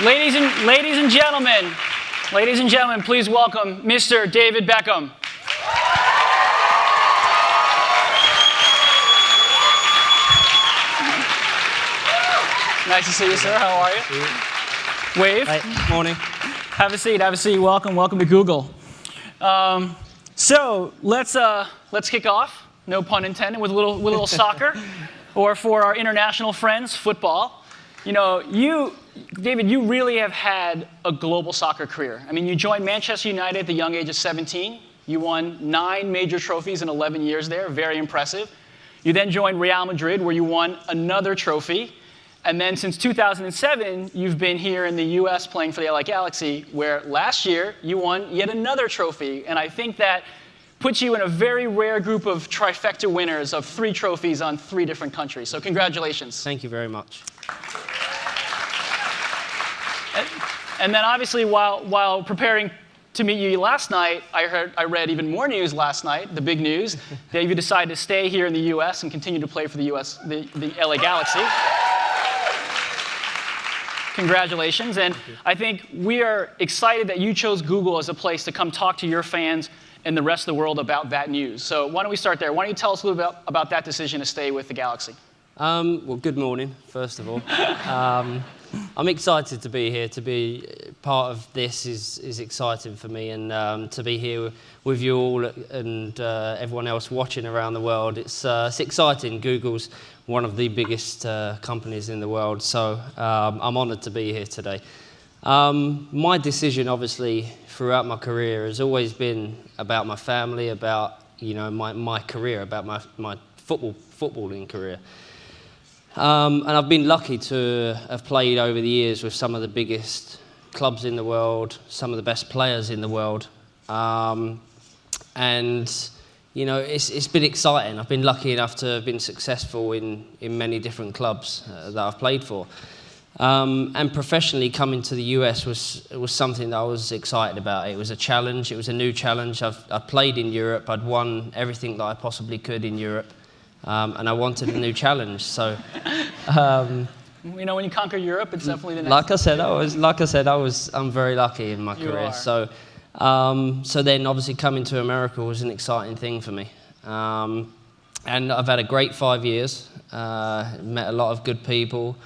Ladies and gentlemen, please welcome Mr. David Beckham. Nice to see you, sir. How are you? Wave. Hi. Morning. Have a seat. Welcome to Google. So let's kick off. No pun intended. With a little soccer, or for our international friends, football. You know, David, you really have had a global soccer career. I mean, you joined Manchester United at the young age of 17. You won 9 major trophies in 11 years there. Very impressive. You then joined Real Madrid, where you won another trophy. And then since 2007, you've been here in the US playing for the LA Galaxy, where last year you won yet another trophy. And I think that puts you in a very rare group of trifecta winners of 3 trophies on 3 different countries. So congratulations. Thank you very much. And then obviously while preparing to meet you last night, I read even more news last night, the big news, that you decided to stay here in the US and continue to play for the LA Galaxy. Congratulations. And I think we are excited that you chose Google as a place to come talk to your fans and the rest of the world about that news. So why don't we start there? Why don't you tell us a little bit about that decision to stay with the Galaxy? Well, good morning, first of all. I'm excited to be here. To be part of this is exciting for me, and to be here with you all and everyone else watching around the world, it's exciting. Google's one of the biggest companies in the world, so I'm honoured to be here today. My decision, obviously, throughout my career has always been about my family, about my career, about my footballing career. And I've been lucky to have played over the years with some of the biggest clubs in the world, some of the best players in the world. And, it's been exciting. I've been lucky enough to have been successful in many different clubs that I've played for. And professionally coming to the US was something that I was excited about. It was a challenge. It was a new challenge. I'd played in Europe. I'd won everything that I possibly could in Europe. And I wanted a new challenge. So, when you conquer Europe, it's definitely the next. I'm very lucky in my career. So, so then obviously coming to America was an exciting thing for me. And I've had a great 5 years. Met a lot of good people,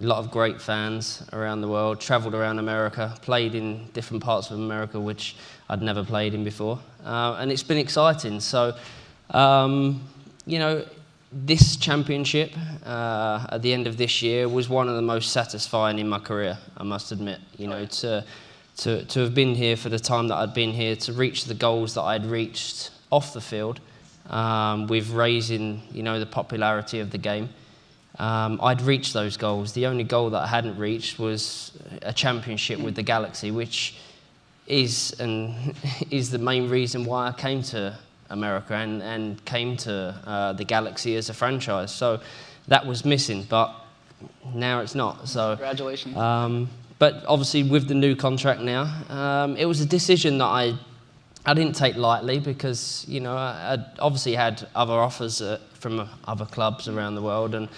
a lot of great fans around the world. Travelled around America, played in different parts of America which I'd never played in before, and it's been exciting. So. This championship at the end of this year was one of the most satisfying in my career, I must admit. To have been here for the time that I'd been here, to reach the goals that I'd reached off the field, with raising, the popularity of the game. I'd reached those goals. The only goal that I hadn't reached was a championship with the Galaxy, which is the main reason why I came to America and came to the Galaxy as a franchise. So that was missing, but now it's not. So congratulations. But obviously with the new contract now, it was a decision that I didn't take lightly, because I'd obviously had other offers from other clubs around the world, and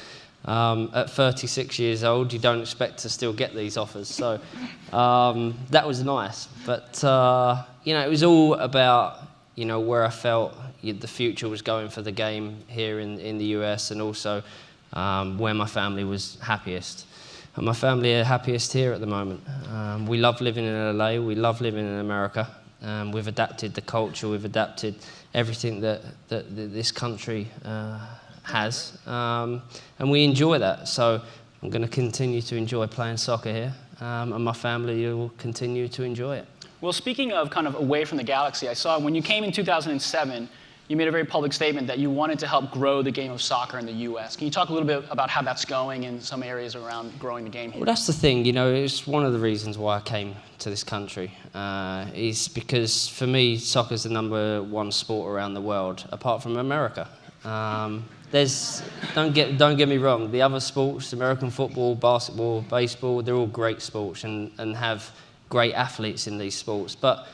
at 36 years old, you don't expect to still get these offers. So that was nice, but it was all about where I felt the future was going for the game here in the US, and also where my family was happiest. And my family are happiest here at the moment. We love living in LA, we love living in America. We've adapted the culture, we've adapted everything that this country has, and we enjoy that. So I'm going to continue to enjoy playing soccer here, and my family will continue to enjoy it. Well, speaking of kind of away from the Galaxy, I saw when you came in 2007, you made a very public statement that you wanted to help grow the game of soccer in the US. Can you talk a little bit about how that's going in some areas around growing the game here? Well, that's the thing, it's one of the reasons why I came to this country, is because for me, soccer's the #1 sport around the world, apart from America. Don't get me wrong, the other sports, American football, basketball, baseball, they're all great sports and have great athletes in these sports, but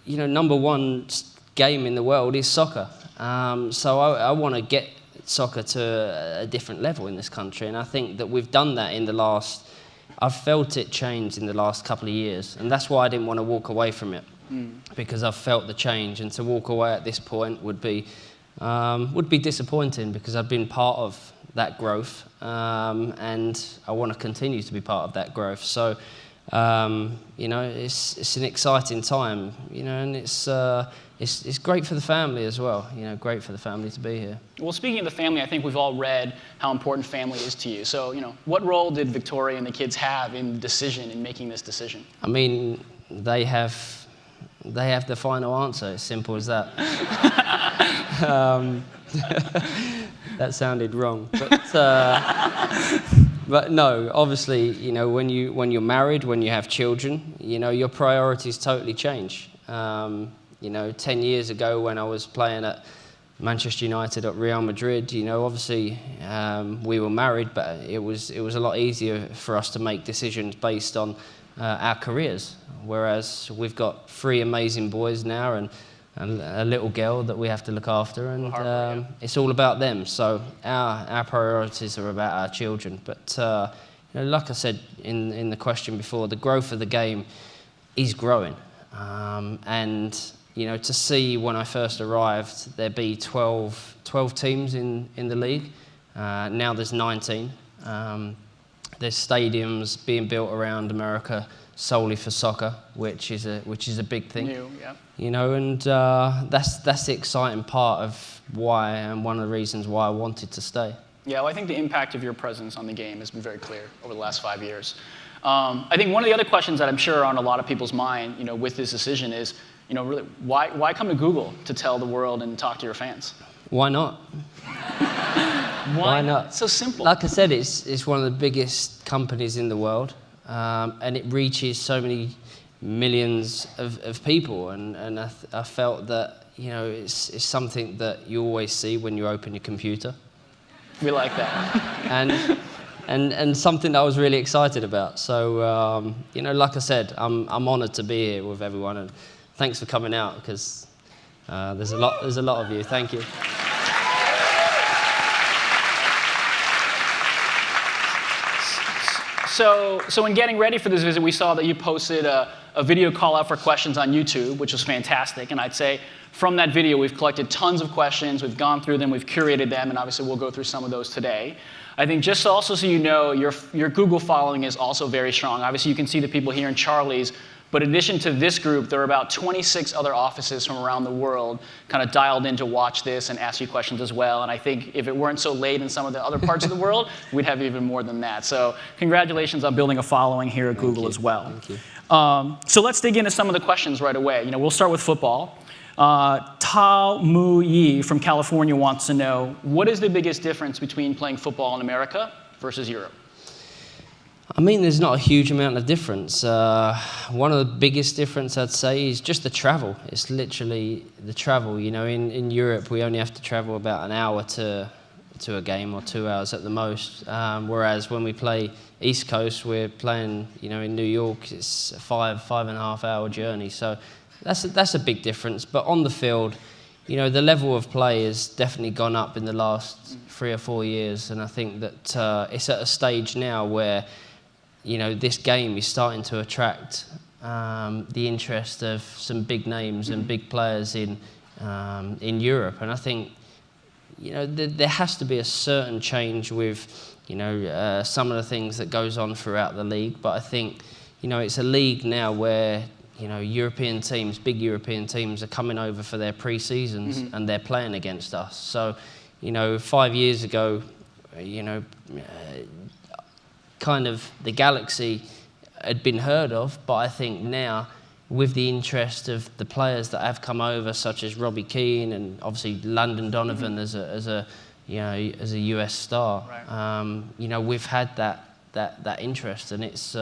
#1 game in the world is soccer. So I want to get soccer to a different level in this country, and I think that we've done that in the last I've felt it change in the last couple of years, and that's why I didn't want to walk away from it, because I've felt the change, and to walk away at this point would be disappointing, because I've been part of that growth, and I want to continue to be part of that growth. So, you know, it's an exciting time, you know, and it's great for the family as well, you know, great for the family to be here. Well, speaking of the family, I think we've all read how important family is to you. So, you know, what role did Victoria and the kids have in the decision, in making this decision? I mean, they have the final answer. It's simple as that. That sounded wrong, but no. Obviously, you know, when you're married, when you have children, you know, your priorities totally change. You know, 10 years ago when I was playing at Manchester United at Real Madrid, you know, obviously we were married, but it was a lot easier for us to make decisions based on our careers. Whereas we've got 3 amazing boys now and a little girl that we have to look after, and it's all about them. So our priorities are about our children. But you know, like I said in the question before, the growth of the game is growing, and you know, to see when I first arrived there be 12 teams in the league. Now there's 19. There's stadiums being built around America solely for soccer, which is a big thing. New, yeah. You know, and that's the exciting part of why, and one of the reasons why I wanted to stay. Yeah, well, I think the impact of your presence on the game has been very clear over the last 5 years. I think one of the other questions that I'm sure are on a lot of people's mind, you know, with this decision is, you know, really, why come to Google to tell the world and talk to your fans? Why not? Why not? It's so simple. Like I said, it's one of the biggest companies in the world, and it reaches so many millions of people, and I felt that, you know, it's something that you always see when you open your computer. We like that. and something that I was really excited about. So, you know, like I said, I'm honoured to be here with everyone, and thanks for coming out, because there's a lot of you. Thank you. So in getting ready for this visit, we saw that you posted a video call out for questions on YouTube, which was fantastic. And I'd say from that video, we've collected tons of questions. We've gone through them. We've curated them. And obviously, we'll go through some of those today. I think just also so you know, your Google following is also very strong. Obviously, you can see the people here in Charlie's. But in addition to this group, there are about 26 other offices from around the world kind of dialed in to watch this and ask you questions as well. And I think if it weren't so late in some of the other parts of the world, we'd have even more than that. So congratulations on building a following here at Google as well. Thank you. So let's dig into some of the questions right away. You know, we'll start with football. Tao Mu Yi from California wants to know, what is the biggest difference between playing football in America versus Europe? I mean, there's not a huge amount of difference. One of the biggest difference, I'd say, is just the travel. It's literally the travel. You know, in Europe, we only have to travel about an hour to a game, or 2 hours at the most. Whereas when we play East Coast, we're playing, you know, in New York, it's a 5.5 hour journey. So that's a big difference. But on the field, you know, the level of play has definitely gone up in the last 3 or 4 years. And I think that it's at a stage now where, you know, this game is starting to attract the interest of some big names and big players in Europe. And I think, you know, there has to be a certain change with, you know, some of the things that goes on throughout the league. But I think, you know, it's a league now where, you know, European teams, big European teams, are coming over for their pre-seasons and they're playing against us. So, you know, 5 years ago, you know, kind of the galaxy had been heard of, but I think now, with the interest of the players that have come over, such as Robbie Keane and obviously Landon Donovan as a US star, right. You know, we've had that interest, and it's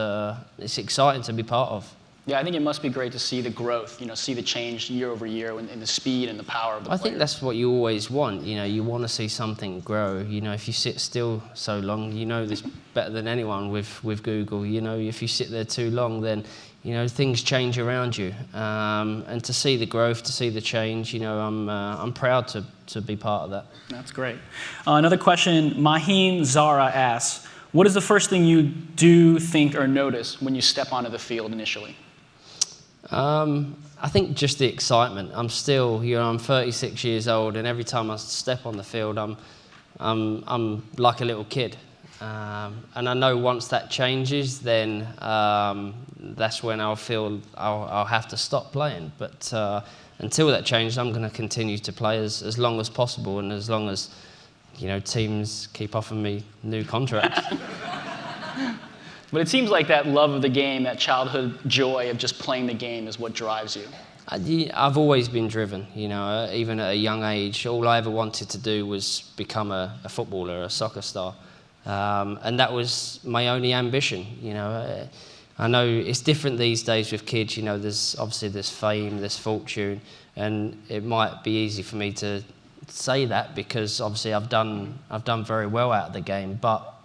exciting to be part of. Yeah, I think it must be great to see the growth, you know, see the change year over year in the speed and the power of the players. I think that's what you always want. You know, you want to see something grow. You know, if you sit still so long, you know this better than anyone with Google. You know, if you sit there too long, then, you know, things change around you. And to see the growth, to see the change, you know, I'm proud to be part of that. That's great. Another question, Maheen Zara asks, What is the first thing you do, think, or notice when you step onto the field initially? I think just the excitement. I'm still, I'm 36 years old, and every time I step on the field, I'm like a little kid. And I know once that changes, then that's when I'll feel I'll have to stop playing. But until that changes, I'm going to continue to play as long as possible, and as long as teams keep offering me new contracts. But it seems like that love of the game, that childhood joy of just playing the game is what drives you. I've always been driven, even at a young age. All I ever wanted to do was become a footballer, a soccer star. And that was my only ambition, I know it's different these days with kids, there's fame, there's fortune, and it might be easy for me to say that because obviously I've done very well out of the game, but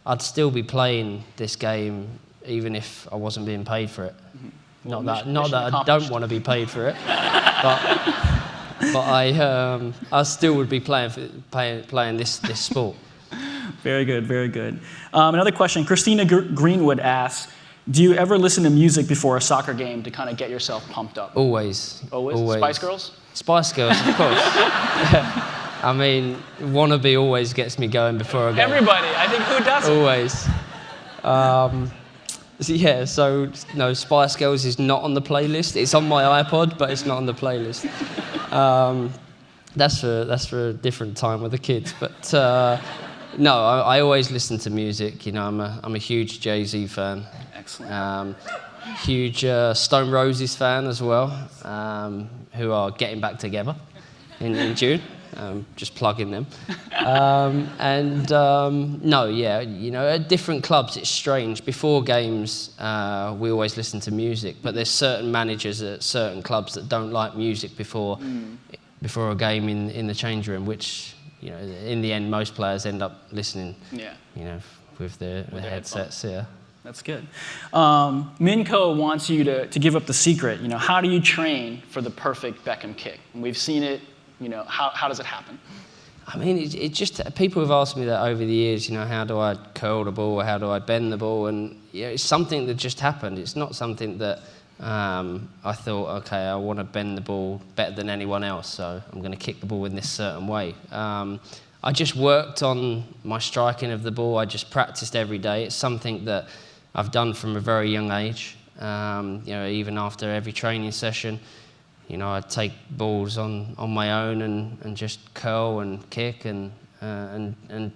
I'd still be playing this game even if I wasn't being paid for it. Well, not that I don't want to be paid for it, but I still would be playing this sport. Very good, very good. Another question, Christina Greenwood asks, do you ever listen to music before a soccer game to kind of get yourself pumped up? Always. Always? Spice Girls? Spice Girls, of course. I mean, Wannabe always gets me going before a game. Everybody, I think, who doesn't? Always. No, Spice Girls is not on the playlist. It's on my iPod, but it's not on the playlist. That's for a different time with the kids. But no, I always listen to music. I'm a huge Jay-Z fan. Excellent. Huge Stone Roses fan as well, who are getting back together in June. Just plugging them. At different clubs it's strange. Before games, we always listen to music, but there's certain managers at certain clubs that don't like music before a game in the change room, which in the end most players end up listening. Yeah. With their headsets. Yeah. That's good. Minko wants you to give up the secret. How do you train for the perfect Beckham kick? And we've seen it. How does it happen? I mean, it just, people have asked me that over the years, how do I curl the ball, or how do I bend the ball, and it's something that just happened. It's not something that I thought, okay, I want to bend the ball better than anyone else, so I'm going to kick the ball in this certain way. I just worked on my striking of the ball. I just practiced every day. It's something that I've done from a very young age, even after every training session. I'd take balls on my own and just curl and kick and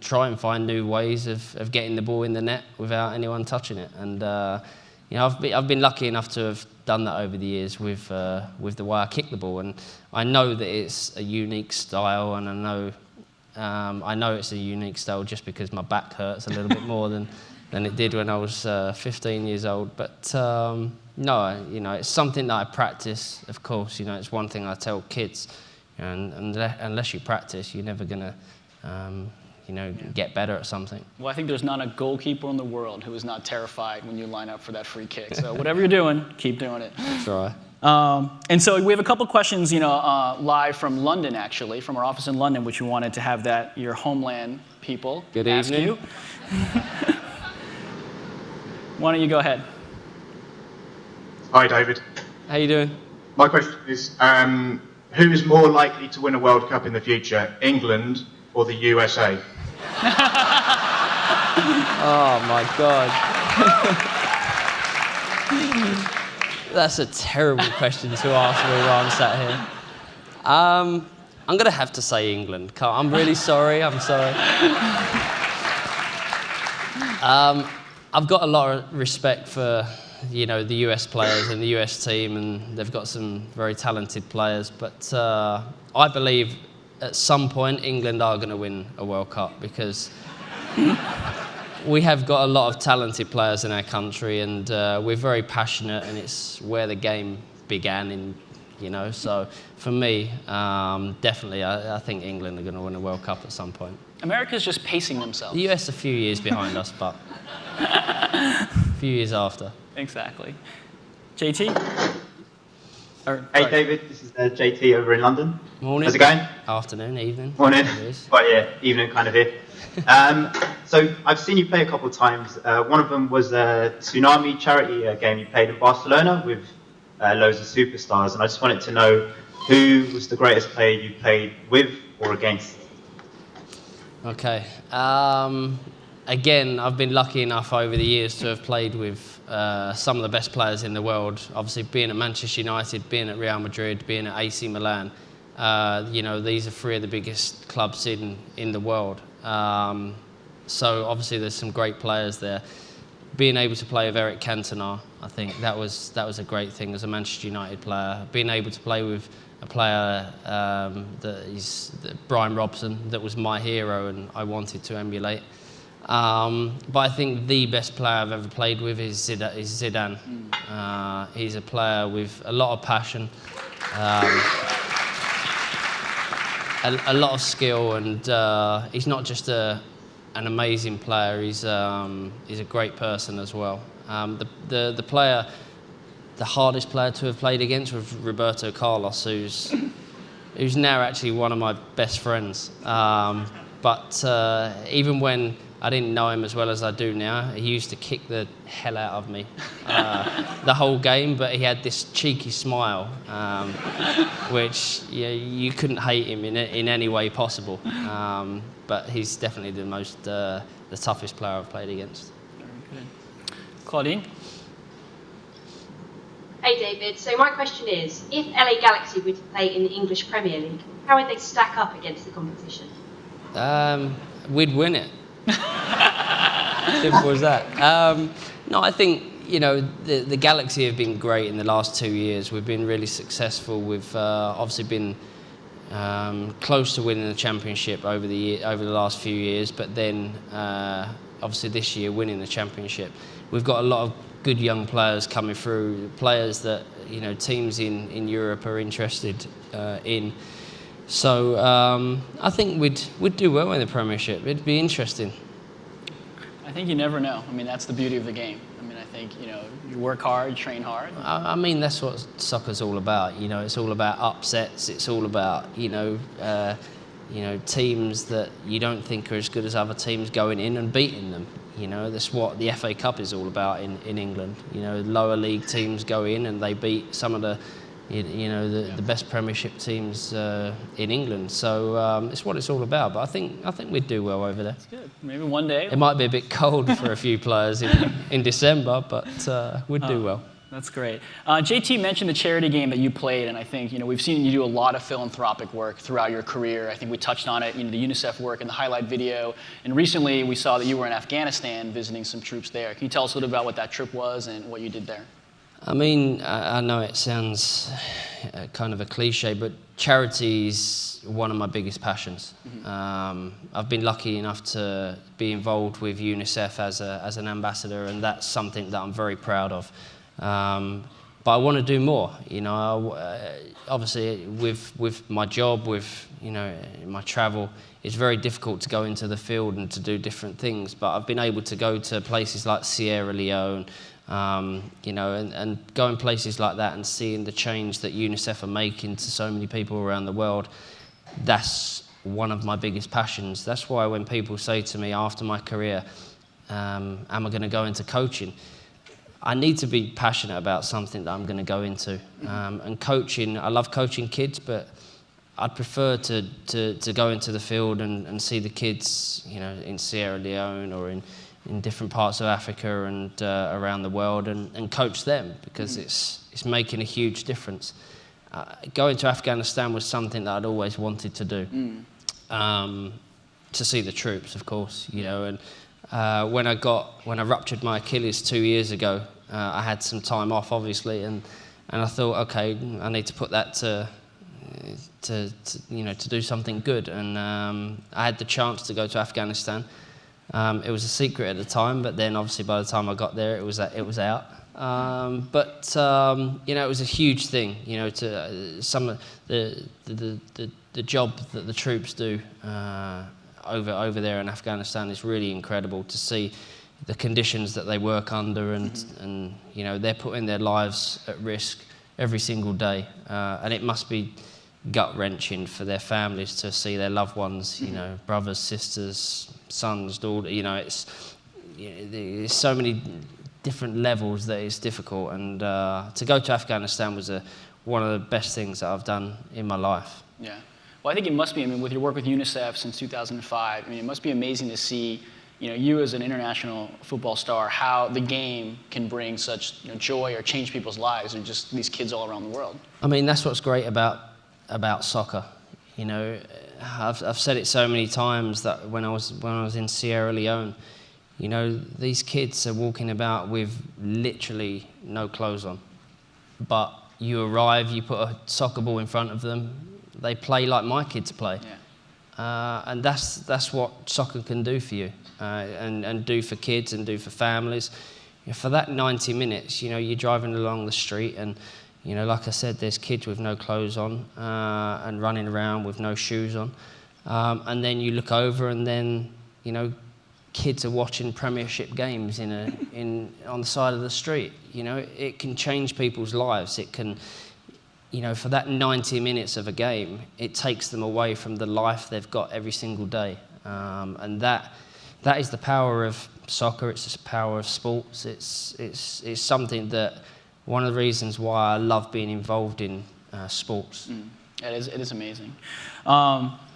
try and find new ways of getting the ball in the net without anyone touching it. And I've been lucky enough to have done that over the years with the way I kick the ball. And I know that it's a unique style, and I know it's a unique style just because my back hurts a little bit more than it did when I was 15 years old. But no, it's something that I practice, of course. It's one thing I tell kids, and unless you practice, you're never going to, get better at something. Well, I think there's not a goalkeeper in the world who is not terrified when you line up for that free kick. So whatever you're doing, keep doing it. Try. And so we have a couple questions, live from London, actually, from our office in London, which we wanted to have your homeland people ask you. Why don't you go ahead? Hi, David. How you doing? My question is, who is more likely to win a World Cup in the future, England or the USA? Oh, my God. That's a terrible question to ask me while I'm sat here. I'm going to have to say England. I'm really sorry. I'm sorry. I've got a lot of respect for the US players and the US team, and they've got some very talented players. But I believe at some point England are going to win a World Cup because we have got a lot of talented players in our country, and we're very passionate, and it's where the game began. So for me, definitely, I think England are going to win a World Cup at some point. America's just pacing themselves. The US a few years behind us, but a few years after. Exactly. JT? Hey David, this is JT over in London. Morning. How's it going? Afternoon, evening. Morning. Well, yeah, evening kind of here. So I've seen you play a couple of times. One of them was a Tsunami charity game you played in Barcelona with loads of superstars, and I just wanted to know who was the greatest player you played with or against? Okay. Again, I've been lucky enough over the years to have played with some of the best players in the world. Obviously, being at Manchester United, being at Real Madrid, being at AC Milan. These are three of the biggest clubs in the world. So obviously, there's some great players there. Being able to play with Eric Cantona, I think that was a great thing as a Manchester United player. Being able to play with a player Brian Robson, that was my hero and I wanted to emulate. But I think the best player I've ever played with is Zidane. He's a player with a lot of passion, a lot of skill, and he's not just an amazing player. He's a great person as well. The hardest player to have played against was Roberto Carlos, who's now actually one of my best friends. But even when I didn't know him as well as I do now, he used to kick the hell out of me the whole game, but he had this cheeky smile, which you couldn't hate him in any way possible. But he's definitely the toughest player I've played against. Very good. Claudine? Hey David, so my question is, if LA Galaxy were to play in the English Premier League, how would they stack up against the competition? We'd win it. Simple as that. No, I think, the Galaxy have been great in the last 2 years. We've been really successful. We've obviously been close to winning the championship over the last few years, but then obviously this year winning the championship. We've got a lot of good young players coming through, players that teams in Europe are interested in. So I think we'd do well in the Premiership. It'd be interesting. I think you never know. I mean, that's the beauty of the game. I mean, I think you work hard, train hard. I mean, that's what soccer's all about. It's all about upsets. It's all about teams that you don't think are as good as other teams going in and beating them. That's what the FA Cup is all about in England. Lower league teams go in and they beat some of the best Premiership teams in England. So it's what it's all about. But I think we'd do well over there. That's good. Maybe one day. It might be a bit cold for a few players in December, but we'd do well. That's great. JT mentioned the charity game that you played, and I think we've seen you do a lot of philanthropic work throughout your career. I think we touched on it, the UNICEF work and the highlight video. And recently, we saw that you were in Afghanistan visiting some troops there. Can you tell us a little about what that trip was and what you did there? I mean, I know it sounds kind of a cliche, but charity is one of my biggest passions. Mm-hmm. I've been lucky enough to be involved with UNICEF as an ambassador, and that's something that I'm very proud of. But I want to do more. Obviously, with my job, with my travel, it's very difficult to go into the field and to do different things. But I've been able to go to places like Sierra Leone. And going places like that and seeing the change that UNICEF are making to so many people around the world, that's one of my biggest passions. That's why when people say to me after my career, am I going to go into coaching? I need to be passionate about something that I'm going to go into. And coaching, I love coaching kids, but I'd prefer to go into the field and see the kids, in Sierra Leone or in different parts of Africa and around the world and coach them, because it's making a huge difference. Going to Afghanistan was something that I'd always wanted to do, to see the troops, of course, and when I ruptured my Achilles 2 years ago, I had some time off, obviously, and I thought, okay, I need to put that to do something good, and I had the chance to go to Afghanistan. It was a secret at the time, but then obviously by the time I got there, it was out. But it was a huge thing. To some of the job that the troops do over there in Afghanistan is really incredible. To see the conditions that they work under, and they're putting their lives at risk every single day, and it must be gut-wrenching for their families to see their loved ones, brothers, sisters, sons, daughter. There's so many different levels that it's difficult. And to go to Afghanistan was one of the best things that I've done in my life. Yeah. Well, I think it must be, with your work with UNICEF since 2005, it must be amazing to see, you as an international football star, how the game can bring such joy or change people's lives, or just these kids all around the world. That's what's great about soccer. I've said it so many times that when I was in Sierra Leone, these kids are walking about with literally no clothes on. But you arrive, you put a soccer ball in front of them, they play like my kids play. Yeah. And that's what soccer can do for you, and do for kids and do for families. For that 90 minutes, you're driving along the street and, like I said, there's kids with no clothes on and running around with no shoes on. And then you look over and then, kids are watching Premiership games on the side of the street. It can change people's lives. It can, for that 90 minutes of a game, it takes them away from the life they've got every single day. And that is the power of soccer. It's the power of sports. It's something that, one of the reasons why I love being involved in sports. It is amazing.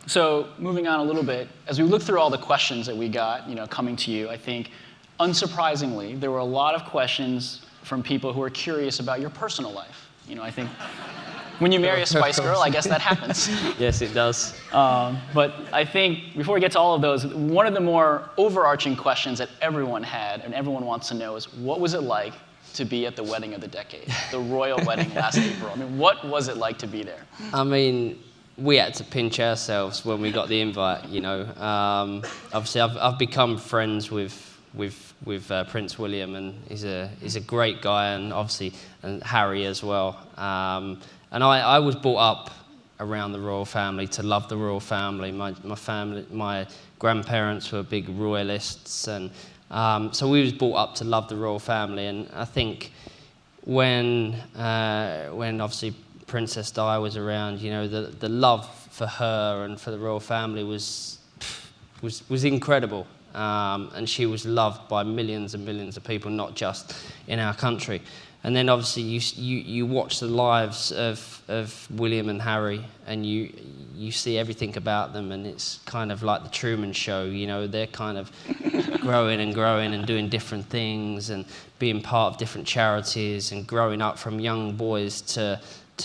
So moving on a little bit, as we look through all the questions that we got, coming to you, I think, unsurprisingly, there were a lot of questions from people who are curious about your personal life. I think when you marry a Spice Girl, I guess that happens. Yes, it does. But I think before we get to all of those, one of the more overarching questions that everyone had and everyone wants to know is, what was it like to be at the wedding of the decade, the royal wedding last April? What was it like to be there? We had to pinch ourselves when we got the invite. Obviously, I've become friends with Prince William, and he's a great guy, and obviously and Harry as well. And I was brought up around the royal family, to love the royal family. My grandparents were big royalists, and so we was brought up to love the royal family. And I think when obviously Princess Di was around, the love for her and for the royal family was incredible, and she was loved by millions and millions of people, not just in our country. And then obviously you watch the lives of William and Harry, and you see everything about them, and it's kind of like the Truman Show. They're kind of growing and doing different things and being part of different charities and growing up from young boys to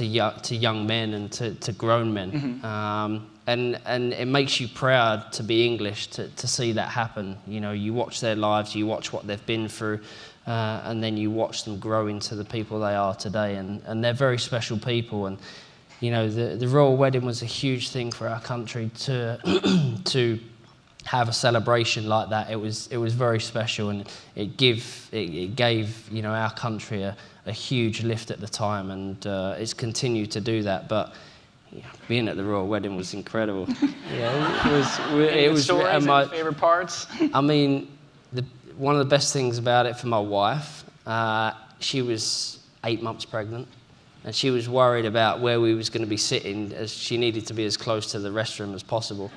young men and to grown men. Mm-hmm. And it makes you proud to be English, to see that happen. You watch their lives, you watch what they've been through, and then you watch them grow into the people they are today. And they're very special people. And the royal wedding was a huge thing for our country to have a celebration like that. It was very special, and it gave our country a huge lift at the time, and it's continued to do that. But being at the royal wedding was incredible. It was stories and favorite parts. One of the best things about it for my wife, she was 8 months pregnant, and she was worried about where we was going to be sitting, as she needed to be as close to the restroom as possible.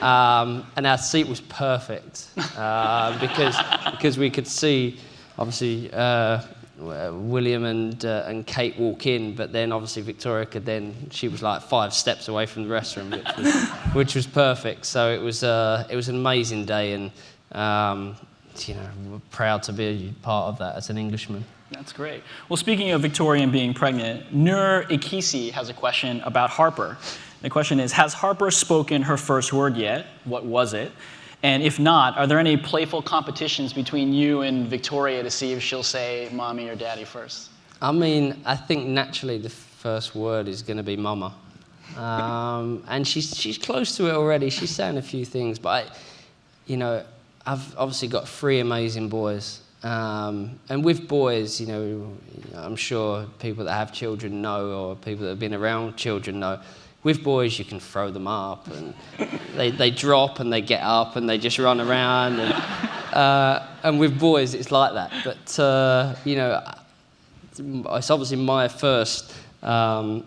And our seat was perfect because we could see, obviously, William and Kate walk in, but then obviously Victoria she was like 5 steps away from the restroom, which was perfect. So it was an amazing day, and we're proud to be a part of that as an Englishman. That's great. Well, speaking of Victoria and being pregnant, Nur Ikisi has a question about Harper. The question is, has Harper spoken her first word yet? What was it? And if not, are there any playful competitions between you and Victoria to see if she'll say mommy or daddy first? I think naturally the first word is going to be mama. And she's close to it already. She's saying a few things, but I've obviously got 3 amazing boys. And with boys, I'm sure people that have children know, or people that have been around children know, with boys you can throw them up, and they drop and they get up and they just run around. And with boys it's like that. But, it's obviously my first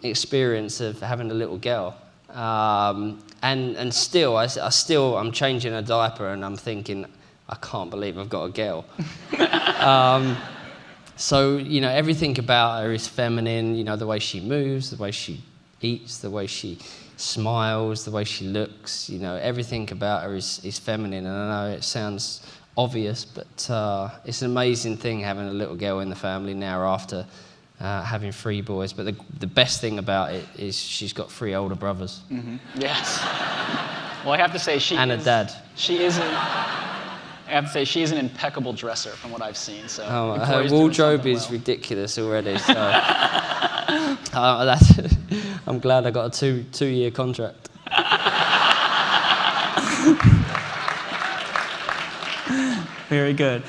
experience of having a little girl. And still, I'm changing a diaper and I'm thinking, I can't believe I've got a girl. So, you know, everything about her is feminine, you know, the way she moves, the way she eats, the way she smiles, the way she looks, you know, everything about her is feminine. And I know it sounds obvious, but it's an amazing thing having a little girl in the family now after having 3 boys. But the best thing about it is she's got 3 older brothers. Mm-hmm. Yes. Well, I have to say and a dad. I have to say, she is an impeccable dresser from what I've seen. So her wardrobe is ridiculous already. So I'm glad I got a 2-year contract. Very good.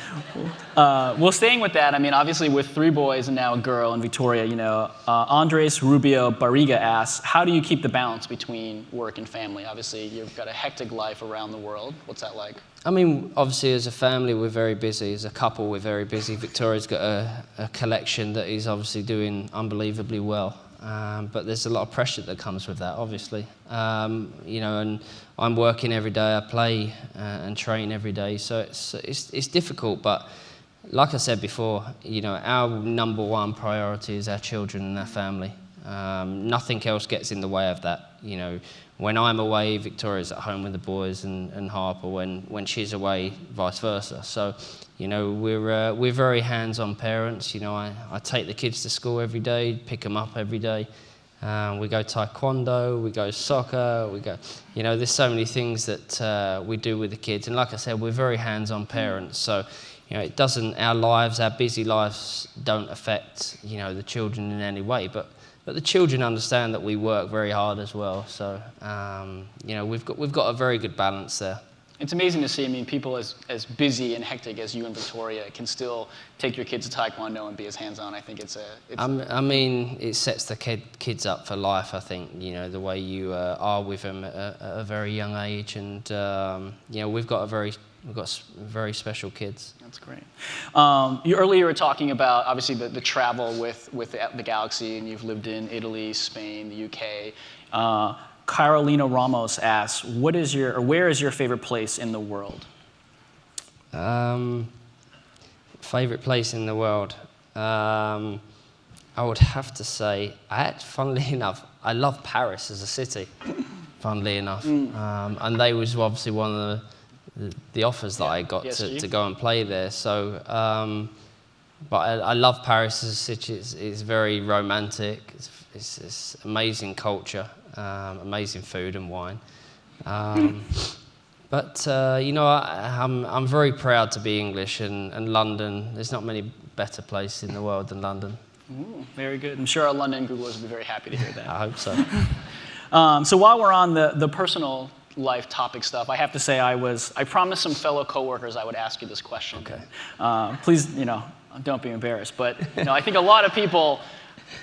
Well, staying with that, I mean, obviously with 3 boys and now a girl in Victoria, you know, Andres Rubio Barriga asks, how do you keep the balance between work and family? Obviously, you've got a hectic life around the world. What's that like? I mean, obviously, as a family, we're very busy. As a couple, we're very busy. Victoria's got a collection that is obviously doing unbelievably well. But there's a lot of pressure that comes with that, obviously. You know, and I'm working every day. I play and train every day, so it's difficult. But like I said before, you know, our number 1 priority is our children and our family. Nothing else gets in the way of that. You know, when I'm away, Victoria's at home with the boys, and Harper when she's away, vice versa. So, you know, we're very hands-on parents. You know, I take the kids to school every day, pick them up every day. We go taekwondo, we go soccer, you know, there's so many things that we do with the kids. And like I said, we're very hands-on parents. So, you know, our busy lives don't affect, you know, the children in any way. But the children understand that we work very hard as well. So, you know, we've got a very good balance there. It's amazing to see. I mean, people as busy and hectic as you and Victoria can still take your kids to taekwondo and be as hands-on. I think I mean, it sets the kids up for life. I think, you know, the way you are with them at a very young age, and you know, we've got very special kids. That's great. You earlier were talking about obviously the travel with the Galaxy, and you've lived in Italy, Spain, the UK. Carolina Ramos asks, where is your favorite place in the world? Favorite place in the world? I would have to say, funnily enough, I love Paris as a city, funnily enough. And they was obviously one of the offers that I got to go and play there. So, but I love Paris as a city. It's very romantic. It's amazing culture. Amazing food and wine, but you know, I'm very proud to be English, and London. There's not many better places in the world than London. Ooh, very good. I'm sure our London Googlers will be very happy to hear that. I hope so. So while we're on the personal life topic stuff, I have to say I promised some fellow coworkers I would ask you this question. Okay. Please, you know, don't be embarrassed, but you know, I think a lot of people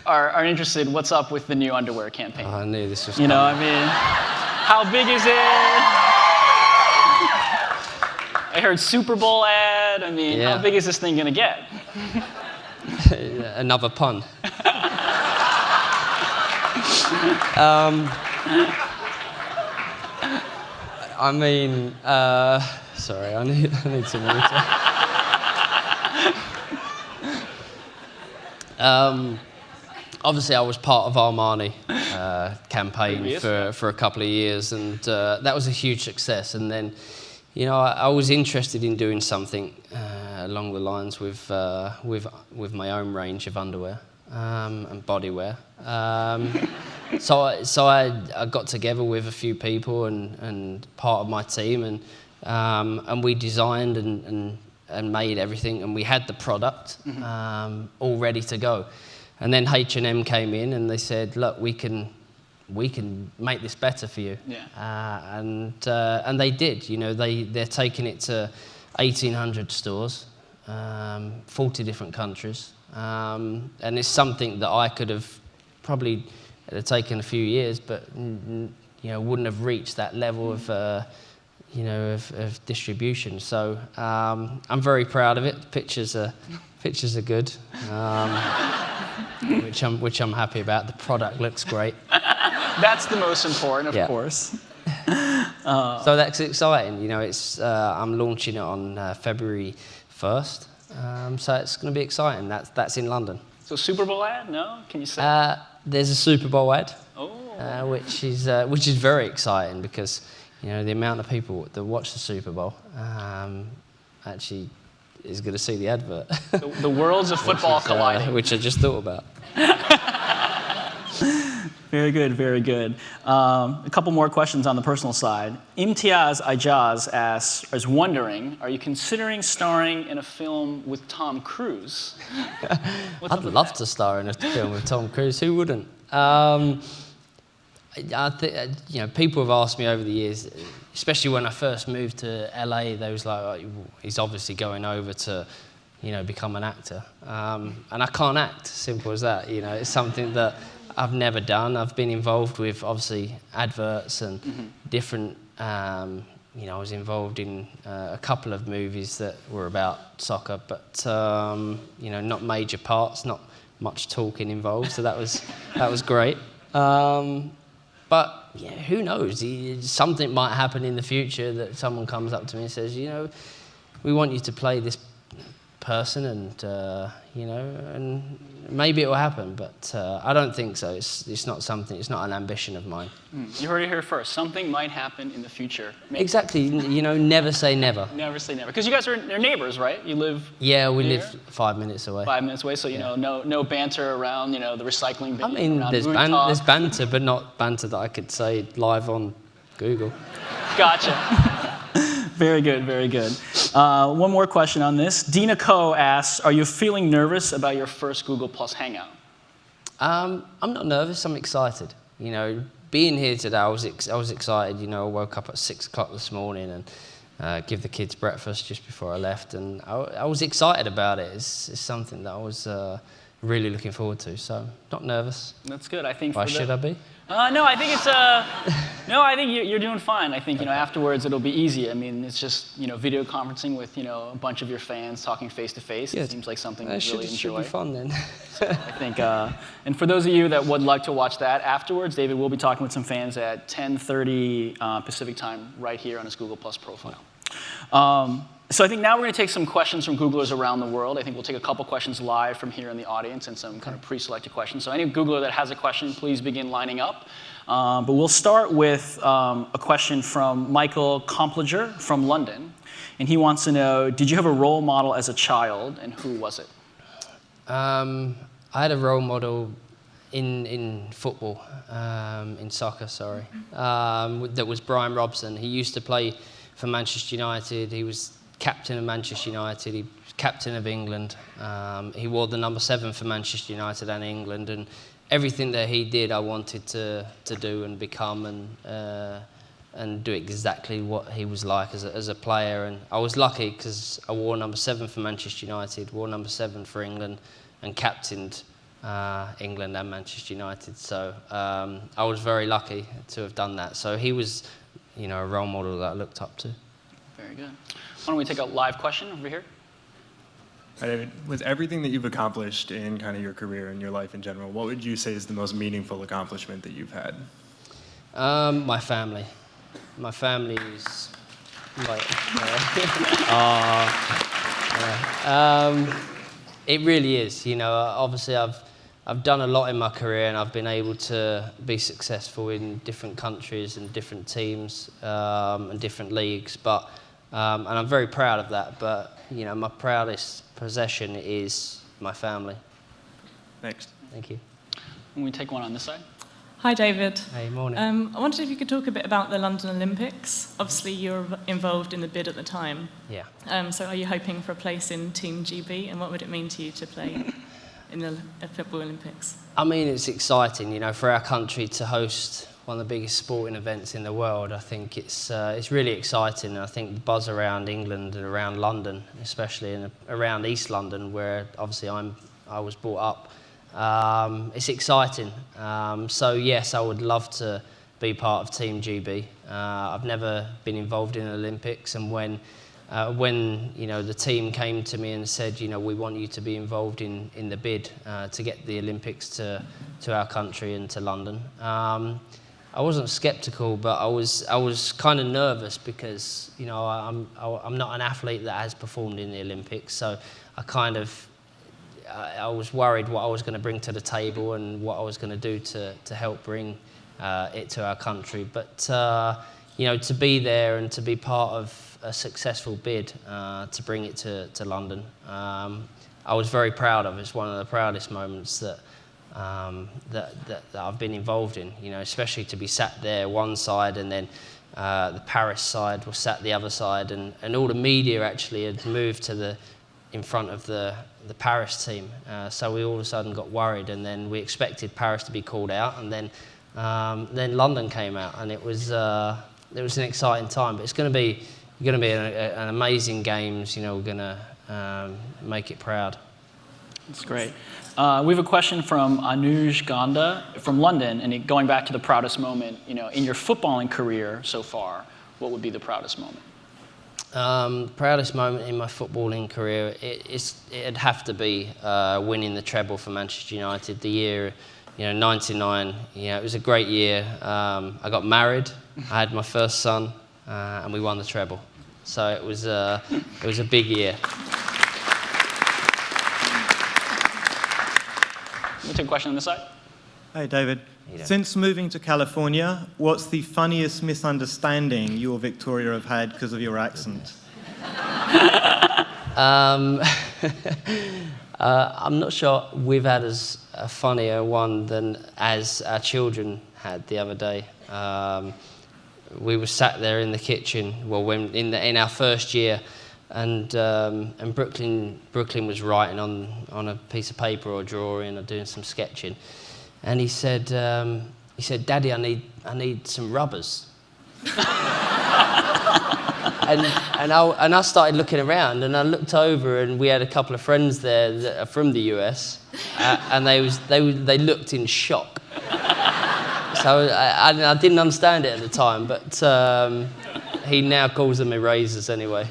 are interested. What's up with the new underwear campaign? I knew this was coming. You know, I mean, how big is it? I heard Super Bowl ad. I mean, how big is this thing gonna get? Another pun. I mean, sorry, I need some water. Obviously, I was part of Armani campaign for a couple of years, and that was a huge success. And then, you know, I was interested in doing something along the lines with my own range of underwear and bodywear. So I got together with a few people and part of my team, and we designed and made everything, and we had the product all ready to go. And then H&M came in and they said, look, we can make this better for you. Yeah. And they did. You know, they're taking it to 1,800 stores, 40 different countries. And it's something that I could have probably taken a few years, but you know, wouldn't have reached that level of you know, of distribution. So I'm very proud of it. Pictures are good, which I'm happy about. The product looks great. That's the most important, of course. So that's exciting. You know, it's I'm launching it on February 1st. So it's going to be exciting. That's in London. So Super Bowl ad? No? Can you say? There's a Super Bowl ad, Oh. which is very exciting because you know the amount of people that watch the Super Bowl actually is going to see the advert. The worlds of football colliding. Which I just thought about. Very good, very good. A couple more questions on the personal side. Imtiaz Ijaz is wondering, are you considering starring in a film with Tom Cruise? I'd love to star in a film with Tom Cruise. Who wouldn't? I think you know, people have asked me over the years, especially when I first moved to LA. They was like, oh, he's obviously going over to, you know, become an actor, and I can't act. Simple as that. You know, it's something that I've never done. I've been involved with obviously adverts and different. You know, I was involved in a couple of movies that were about soccer, but you know, not major parts, not much talking involved. So that was great. But yeah, who knows? Something might happen in the future that someone comes up to me and says, you know, we want you to play this person, and you know, and maybe it will happen, but I don't think so. It's not something. It's not an ambition of mine. You heard it here first. Something might happen in the future. Maybe. Exactly. You know, never say never. Never say never. Because you guys are neighbors, right? You live. Yeah, we near? live 5 minutes away. 5 minutes away, so you know, no banter around, you know, the recycling bin. I mean, there's banter, but not banter that I could say live on Google. Gotcha. Very good, very good. One more question on this. Dina Ko asks, are you feeling nervous about your first Google Plus Hangout? I'm not nervous. I'm excited. You know, being here today, I was excited. You know, I woke up at 6 o'clock this morning and give the kids breakfast just before I left, and I was excited about it. It's something that I was really looking forward to. So, not nervous. That's good. I think. Why should I be? No, I think it's no, I think you're doing fine. I think, you know, afterwards it'll be easy. I mean, it's just, you know, video conferencing with, you know, a bunch of your fans talking face to face. It seems like something you really enjoy. Should be fun then. I think, and for those of you that would like to watch that afterwards, David will be talking with some fans at 10:30 Pacific time right here on his Google Plus profile. So I think now we're going to take some questions from Googlers around the world. I think we'll take a couple questions live from here in the audience and some kind of pre-selected questions. So any Googler that has a question, please begin lining up. But we'll start with a question from Michael Complager from London. And he wants to know, did you have a role model as a child, and who was it? I had a role model in football, in soccer, sorry, that was Brian Robson. He used to play for Manchester United. He was captain of Manchester United. He was captain of England. He wore the number 7 for Manchester United and England. And everything that he did, I wanted to do and become and do exactly what he was like as a player. And I was lucky because I wore number 7 for Manchester United, wore number 7 for England, and captained England and Manchester United. So I was very lucky to have done that. So he was, you know, a role model that I looked up to. Very good. Why don't we take a live question over here? Hi, David. With everything that you've accomplished in kind of your career and your life in general, what would you say is the most meaningful accomplishment that you've had? My family. My family is like, it really is. You know, obviously I've done a lot in my career, and I've been able to be successful in different countries and different teams and different leagues. But and I'm very proud of that. But you know, my proudest possession is my family. Thanks. Thank you. Can we take one on this side? Hi, David. Hey, morning. I wondered if you could talk a bit about the London Olympics. Obviously, you were involved in the bid at the time. Yeah. So are you hoping for a place in Team GB, and what would it mean to you to play in the Football Olympics? I mean, it's exciting, you know, for our country to host one of the biggest sporting events in the world. I think it's really exciting. And I think the buzz around England and around London, especially around East London, where obviously I was brought up, it's exciting. So yes, I would love to be part of Team GB. I've never been involved in the Olympics, and when you know, the team came to me and said, you know, we want you to be involved in the bid to get the Olympics to our country and to London. I wasn't skeptical, but I was kind of nervous because, you know, I'm not an athlete that has performed in the Olympics, so I was worried what I was going to bring to the table and what I was going to do to help bring it to our country. But you know, to be there and to be part of a successful bid to bring it to London, I was very proud of. It's one of the proudest moments that I've been involved in. You know, especially to be sat there one side and then the Paris side was sat the other side, and all the media actually had moved in front of the Paris team. So we all of a sudden got worried, and then we expected Paris to be called out, and then London came out, and it was an exciting time. But it's going to be an amazing games. You know, we're going to make it proud. That's great. We have a question from Anuj Ganda from London, and going back to the proudest moment, you know, in your footballing career so far, what would be the proudest moment? Proudest moment in my footballing career, it'd have to be winning the treble for Manchester United. The year, you know, '99. You know, it was a great year. I got married, I had my first son, and we won the treble. So it was a big year. We'll take a question on this side. Hey, David. Hey, Dave. Since moving to California, what's the funniest misunderstanding you or Victoria have had because of your accent? I'm not sure we've had as a funnier one than as our children had the other day. We were sat there in the kitchen, in our first year, and Brooklyn was writing on a piece of paper or drawing or doing some sketching, and he said, "Daddy, I need some rubbers." and I started looking around, and I looked over, and we had a couple of friends there that are from the US, and they looked in shock. So I didn't understand it at the time, but he now calls them erasers anyway.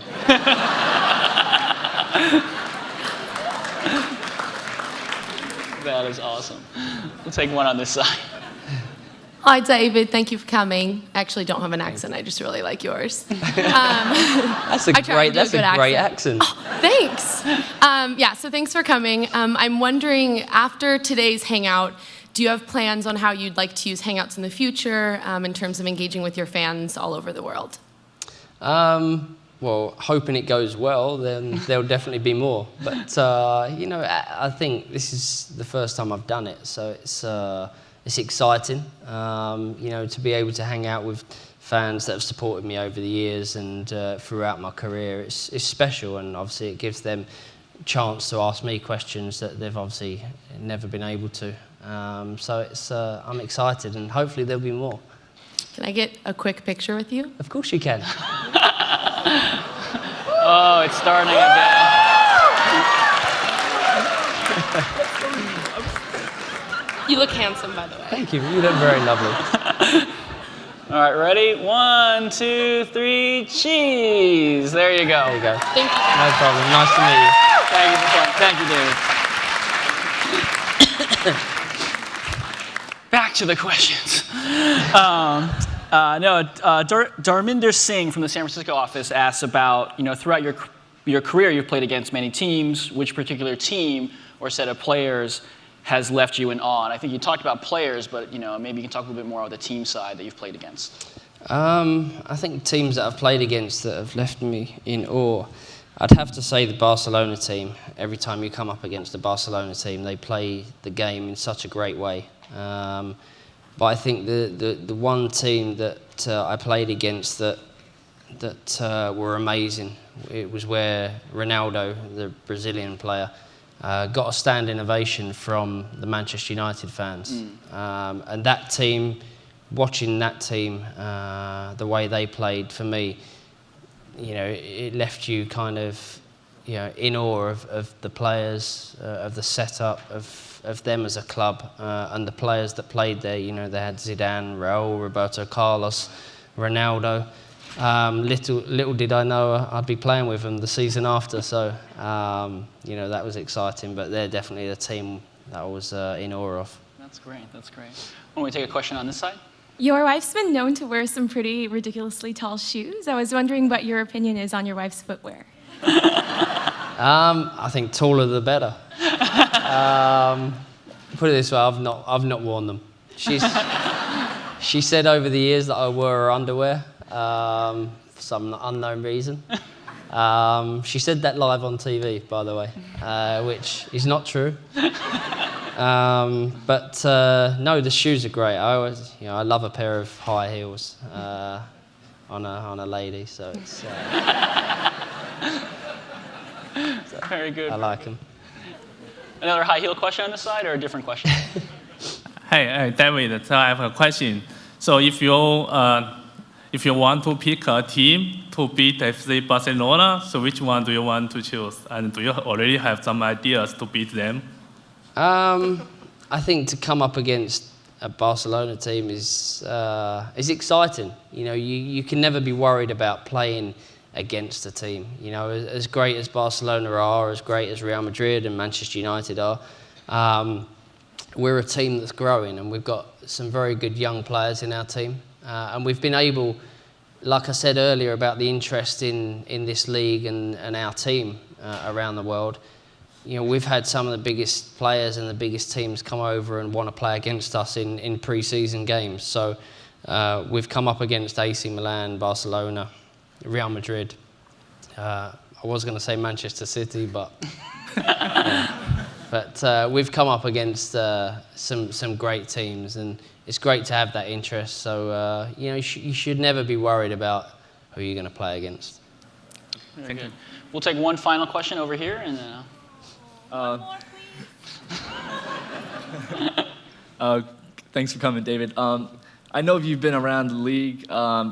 That is awesome. We'll take one on this side. Hi, David. Thank you for coming. I actually don't have an accent. I just really like yours. That's a great accent. Oh, thanks. So thanks for coming. I'm wondering, after today's Hangout, do you have plans on how you'd like to use Hangouts in the future in terms of engaging with your fans all over the world? Well, hoping it goes well, then there'll definitely be more. But, you know, I think this is the first time I've done it, so it's exciting, you know, to be able to hang out with fans that have supported me over the years and throughout my career. It's special, and obviously it gives them a chance to ask me questions that they've obviously never been able to. So I'm excited, and hopefully there'll be more. Can I get a quick picture with you? Of course you can. Oh, it's starting again. You look handsome, by the way. Thank you. You look very lovely. All right, ready? 1, 2, 3, cheese. There you go. There you go. Thank you. No problem. Nice to meet you. Thank you for playing. Thank you, David. Back to the questions. Darminder Singh from the San Francisco office asks about, you know, throughout your career, you've played against many teams. Which particular team or set of players has left you in awe? And I think you talked about players, but, you know, maybe you can talk a little bit more about the team side that you've played against. I think teams that I've played against that have left me in awe, I'd have to say the Barcelona team. Every time you come up against the Barcelona team, they play the game in such a great way. But I think the one team that I played against that were amazing, it was where Ronaldo, the Brazilian player, got a standing ovation from the Manchester United fans. And that team, watching that team, the way they played, for me, you know, it left you kind of, you know, in awe of the players, of the setup, of them as a club, and the players that played there. You know, they had Zidane, Raúl, Roberto Carlos, Ronaldo. Little did I know I'd be playing with them the season after, so you know, that was exciting. But they're definitely the team that I was in awe of. That's great. That's great. Why don't we take a question on this side? Your wife's been known to wear some pretty ridiculously tall shoes. I was wondering what your opinion is on your wife's footwear. I think taller the better. Put it this way, I've not worn them. She said over the years that I wore her underwear for some unknown reason. She said that live on TV, by the way, which is not true. But no, the shoes are great. I love a pair of high heels on a lady, so it's. Very good. I like them. Another high heel question on the side, or a different question? Hey, David. So I have a question. So if you want to pick a team to beat FC Barcelona, so which one do you want to choose? And do you already have some ideas to beat them? I think to come up against a Barcelona team is exciting. You know, you can never be worried about playing against a team. You know, as great as Barcelona are, as great as Real Madrid and Manchester United are, we're a team that's growing, and we've got some very good young players in our team. And we've been able, like I said earlier about the interest in this league and our team around the world, you know, we've had some of the biggest players and the biggest teams come over and want to play against us in pre-season games. So we've come up against AC Milan, Barcelona, Real Madrid. I was going to say Manchester City, but but we've come up against some great teams, and it's great to have that interest. So you know, you should never be worried about who you're going to play against. Very good. We'll take one final question over here, and then. Thanks for coming, David. I know you've been around the league.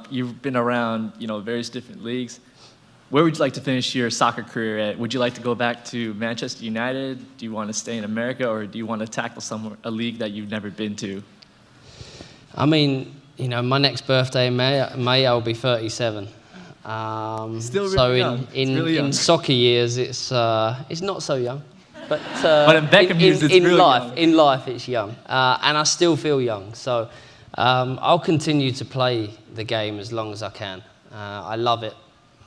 You've been around, various different leagues. Where would you like to finish your soccer career at? Would you like to go back to Manchester United? Do you want to stay in America, or do you want to tackle a league that you've never been to? I mean, my next birthday in May I'll be 37. Still really so young. in soccer years, it's not so young. But in Beckham years, it's really young. In life, it's young, and I still feel young. So I'll continue to play the game as long as I can. I love it.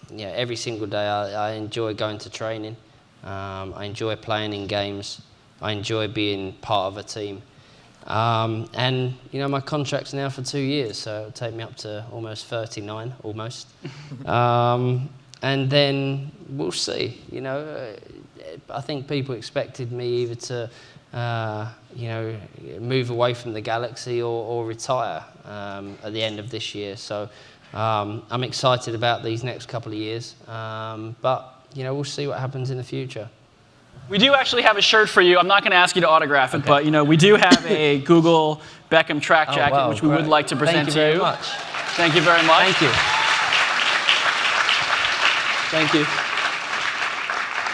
Yeah, every single day I enjoy going to training. I enjoy playing in games. I enjoy being part of a team. And my contract's now for 2 years, so it'll take me up to almost 39, almost. And then we'll see. I think people expected me either to, move away from the Galaxy or retire at the end of this year. So I'm excited about these next couple of years. But we'll see what happens in the future. We do actually have a shirt for you. I'm not going to ask you to autograph it, but we do have a Google Beckham track jacket, which we would like to present to you. Thank you very much. Thank you very much. Thank you.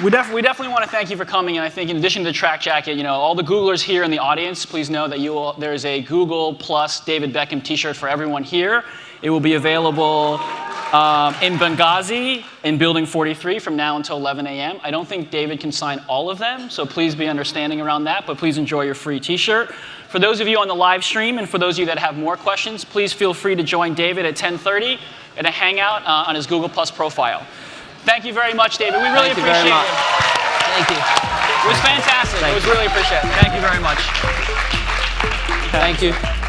We definitely want to thank you for coming, and I think in addition to the track jacket, all the Googlers here in the audience, please know that there is a Google plus David Beckham t-shirt for everyone here. It will be available in Benghazi in Building 43 from now until 11 a.m. I don't think David can sign all of them, so please be understanding around that, but please enjoy your free t-shirt. For those of you on the live stream, and for those of you that have more questions, please feel free to join David at 10:30 at a hangout on his Google Plus profile. Thank you very much, David. We really appreciate it. Thank you. It was fantastic. It was really appreciated. Thank you very much. Thank you.